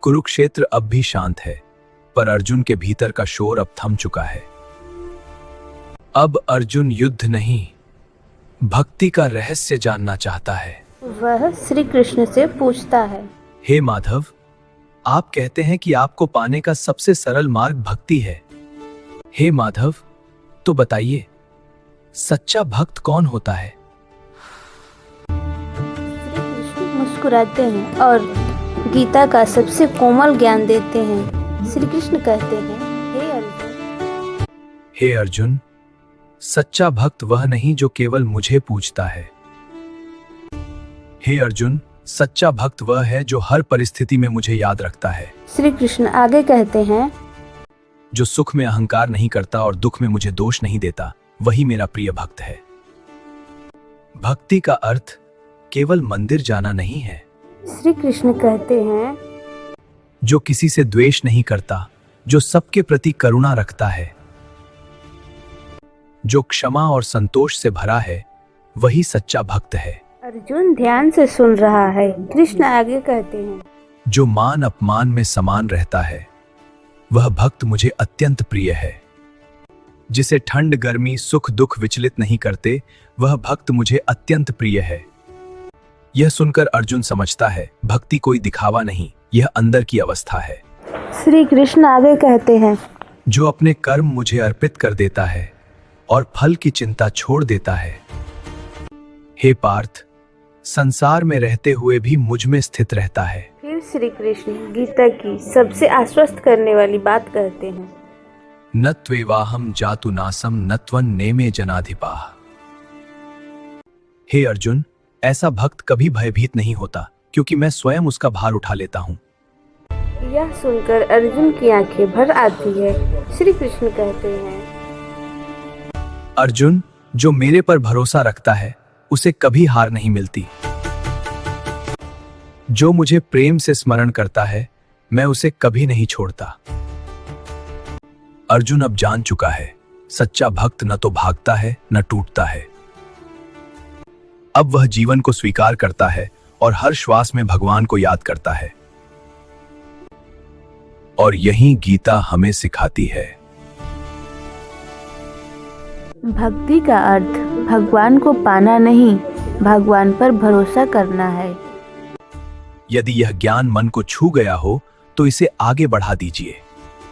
कुरुक्षेत्र अब भी शांत है, पर अर्जुन के भीतर का शोर अब थम चुका है। अब अर्जुन युद्ध नहीं, भक्ति का रहस्य जानना चाहता है। वह श्री कृष्ण से पूछता है, हे माधव, आप कहते हैं कि आपको पाने का सबसे सरल मार्ग भक्ति है। हे माधव, तो बताइए, सच्चा भक्त कौन होता है? श्री कृष्ण मुस्कुराते हैं और गीता का सबसे कोमल ज्ञान देते हैं। श्री कृष्ण कहते हैं, हे अर्जुन, हे अर्जुन, सच्चा भक्त वह नहीं जो केवल मुझे पूजता है। हे अर्जुन, सच्चा भक्त वह है जो हर परिस्थिति में मुझे याद रखता है। श्री कृष्ण आगे कहते हैं, जो सुख में अहंकार नहीं करता और दुख में मुझे दोष नहीं देता, वही मेरा प्रिय भक्त है। भक्ति का अर्थ केवल मंदिर जाना नहीं है। श्री कृष्ण कहते हैं, जो किसी से द्वेष नहीं करता, जो सबके प्रति करुणा रखता है, जो क्षमा और संतोष से भरा है, वही सच्चा भक्त है। अर्जुन ध्यान से सुन रहा है। कृष्ण आगे कहते हैं, जो मान अपमान में समान रहता है, वह भक्त मुझे अत्यंत प्रिय है। जिसे ठंड गर्मी सुख दुख विचलित नहीं करते, वह भक्त मुझे अत्यंत प्रिय है। यह सुनकर अर्जुन समझता है, भक्ति कोई दिखावा नहीं, यह अंदर की अवस्था है। श्री कृष्ण आगे कहते हैं, जो अपने कर्म मुझे अर्पित कर देता है और फल की चिंता छोड़ देता है। हे पार्थ, संसार में रहते हुए भी मुझ में स्थित रहता है। फिर श्री कृष्ण गीता की सबसे आश्वस्त करने वाली बात कहते हैं, न त्वेवाहम जातु नासम न त्वं नेमे जनाधिपाः। हे अर्जुन, ऐसा भक्त कभी भयभीत नहीं होता, क्योंकि मैं स्वयं उसका भार उठा लेता हूँ। यह सुनकर अर्जुन की आंखें भर आती है। श्री कृष्ण कहते हैं, अर्जुन, जो मेरे पर भरोसा रखता है, उसे कभी हार नहीं मिलती। जो मुझे प्रेम से स्मरण करता है, मैं उसे कभी नहीं छोड़ता। अर्जुन अब जान चुका है, सच्चा भक्त न तो भागता है न टूटता है। अब वह जीवन को स्वीकार करता है और हर श्वास में भगवान को याद करता है। और यही गीता हमें सिखाती है। भक्ति का अर्थ भगवान को पाना नहीं, भगवान पर भरोसा करना है। यदि यह ज्ञान मन को छू गया हो, तो इसे आगे बढ़ा दीजिए।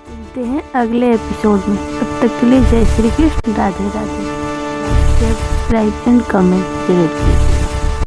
मिलते हैं अगले एपिसोड में। तब तक के लिए जय Shri Krishna, Radhe Radhe. Subscribe and comment जरूर कीजिए।